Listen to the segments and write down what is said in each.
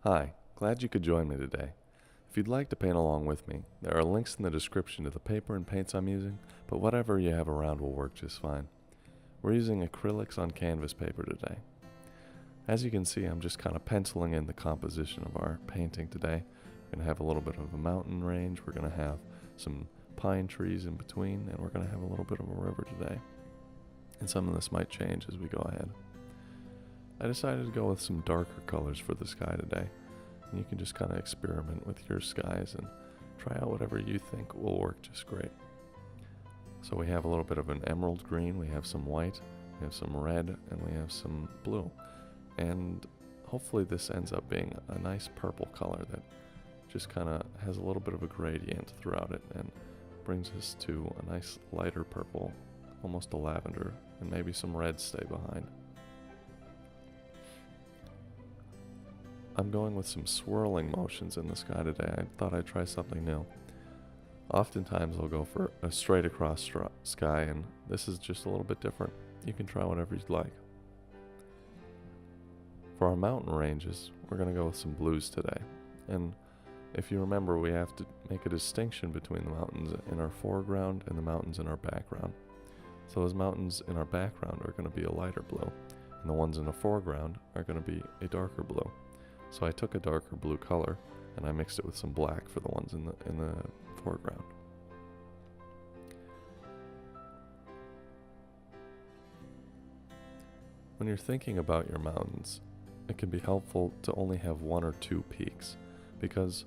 Hi, glad you could join me today. If you'd like to paint along with me, there are links in the description to the paper and paints I'm using, but whatever you have around will work just fine. We're using acrylics on canvas paper today. As you can see, I'm just kind of penciling in the composition of our painting today. We're going to have a little bit of a mountain range, we're going to have some pine trees in between, and we're going to have a little bit of a river today. And some of this might change as we go ahead. I decided to go with some darker colors for the sky today, and you can just kind of experiment with your skies and try out whatever you think will work just great. So we have a little bit of an emerald green, we have some white, we have some red, and we have some blue. And hopefully this ends up being a nice purple color that just kind of has a little bit of a gradient throughout it and brings us to a nice lighter purple, almost a lavender, and maybe some reds stay behind. I'm going with some swirling motions in the sky today. I thought I'd try something new. Oftentimes I'll go for a straight across sky, and this is just a little bit different. You can try whatever you'd like. For our mountain ranges, we're going to go with some blues today. And if you remember, we have to make a distinction between the mountains in our foreground and the mountains in our background. So those mountains in our background are going to be a lighter blue, and the ones in the foreground are going to be a darker blue. So I took a darker blue color and I mixed it with some black for the ones in the foreground. When you're thinking about your mountains, it can be helpful to only have one or two peaks, because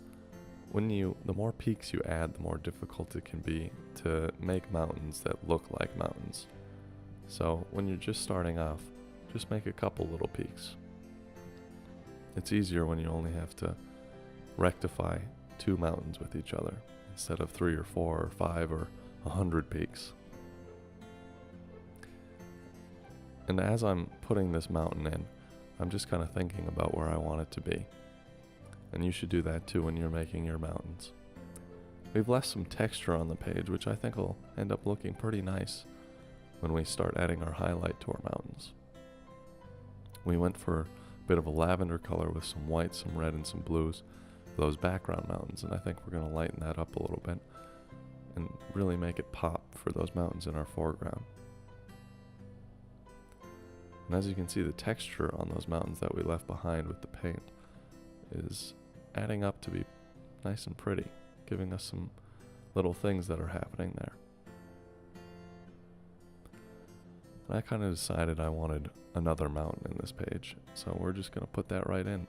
the more peaks you add, the more difficult it can be to make mountains that look like mountains. So when you're just starting off, just make a couple little peaks. It's easier when you only have to rectify two mountains with each other instead of 3 or 4 or 5 or 100 peaks. And as I'm putting this mountain in, I'm just kind of thinking about where I want it to be. And you should do that too when you're making your mountains. We've left some texture on the page, which I think will end up looking pretty nice when we start adding our highlight to our mountains. We went for bit of a lavender color with some white, some red, and some blues for those background mountains, and I think we're going to lighten that up a little bit and really make it pop for those mountains in our foreground. And as you can see, the texture on those mountains that we left behind with the paint is adding up to be nice and pretty, giving us some little things that are happening there. And I kind of decided I wanted another mountain in this page, so we're just going to put that right in.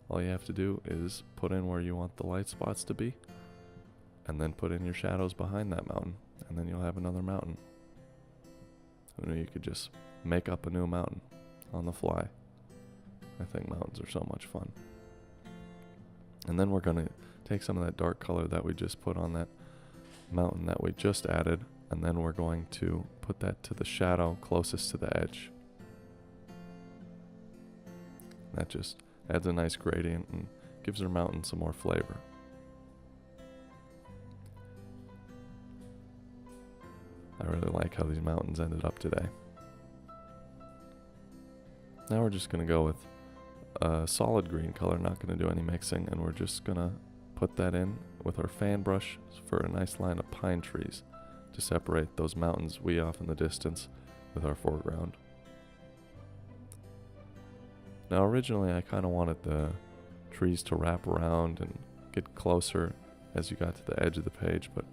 All you have to do is put in where you want the light spots to be, and then put in your shadows behind that mountain, and then you'll have another mountain. Who knew you could just make up a new mountain on the fly? I think mountains are so much fun. And then we're going to take some of that dark color that we just put on that mountain that we just added, and then we're going to put that to the shadow closest to the edge. That just adds a nice gradient and gives our mountain some more flavor. I really like how these mountains ended up today. Now we're just going to go with a solid green color, not going to do any mixing, and we're just going to put that in with our fan brush for a nice line of pine trees to separate those mountains way off in the distance with our foreground. Now originally I kind of wanted the trees to wrap around and get closer as you got to the edge of the page, but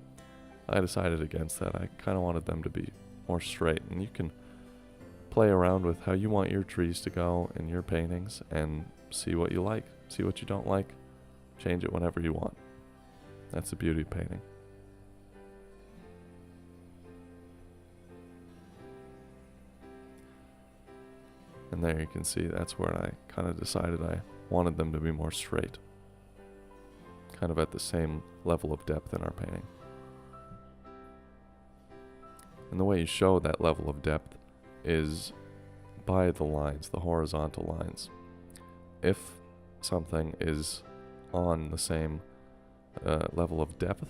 I decided against that. I kind of wanted them to be more straight, and you can play around with how you want your trees to go in your paintings and see what you like, see what you don't like, change it whenever you want. That's the beauty of painting. And there you can see that's where I kind of decided I wanted them to be more straight, kind of at the same level of depth in our painting. And the way you show that level of depth is by the lines, the horizontal lines. If something is on the same level of depth,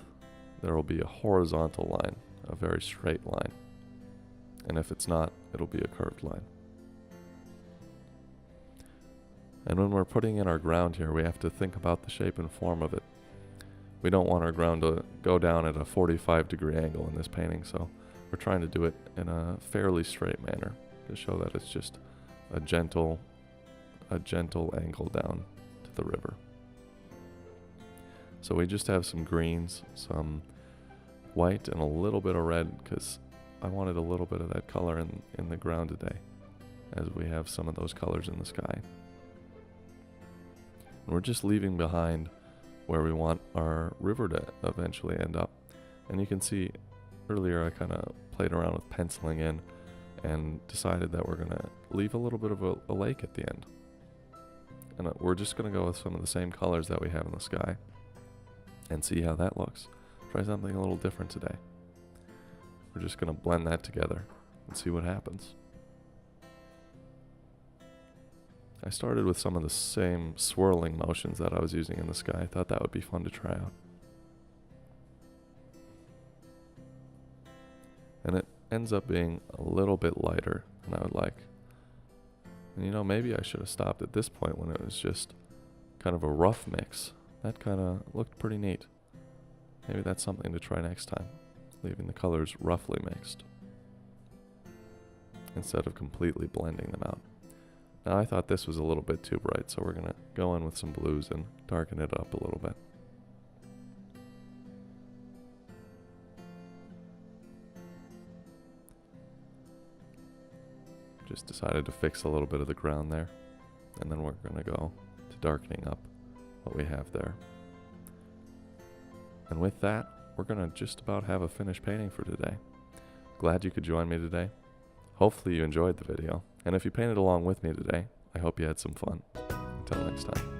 there will be a horizontal line, a very straight line. And if it's not, it'll be a curved line. And when we're putting in our ground here, we have to think about the shape and form of it. We don't want our ground to go down at a 45-degree angle in this painting, so we're trying to do it in a fairly straight manner to show that it's just a gentle angle down to the river. So we just have some greens, some white, and a little bit of red because I wanted a little bit of that color in the ground today, as we have some of those colors in the sky. And we're just leaving behind where we want our river to eventually end up. And you can see earlier I kind of played around with penciling in and decided that we're going to leave a little bit of a lake at the end. And we're just going to go with some of the same colors that we have in the sky and see how that looks. Try something a little different today. We're just going to blend that together and see what happens. I started with some of the same swirling motions that I was using in the sky. I thought that would be fun to try out. And it ends up being a little bit lighter than I would like. And you know, maybe I should have stopped at this point when it was just kind of a rough mix. That kind of looked pretty neat. Maybe that's something to try next time, leaving the colors roughly mixed instead of completely blending them out. Now I thought this was a little bit too bright, so we're going to go in with some blues and darken it up a little bit. Just decided to fix a little bit of the ground there, and then we're going to go to darkening up what we have there. And with that, we're going to just about have a finished painting for today. Glad you could join me today. Hopefully you enjoyed the video, and if you painted along with me today, I hope you had some fun. Until next time.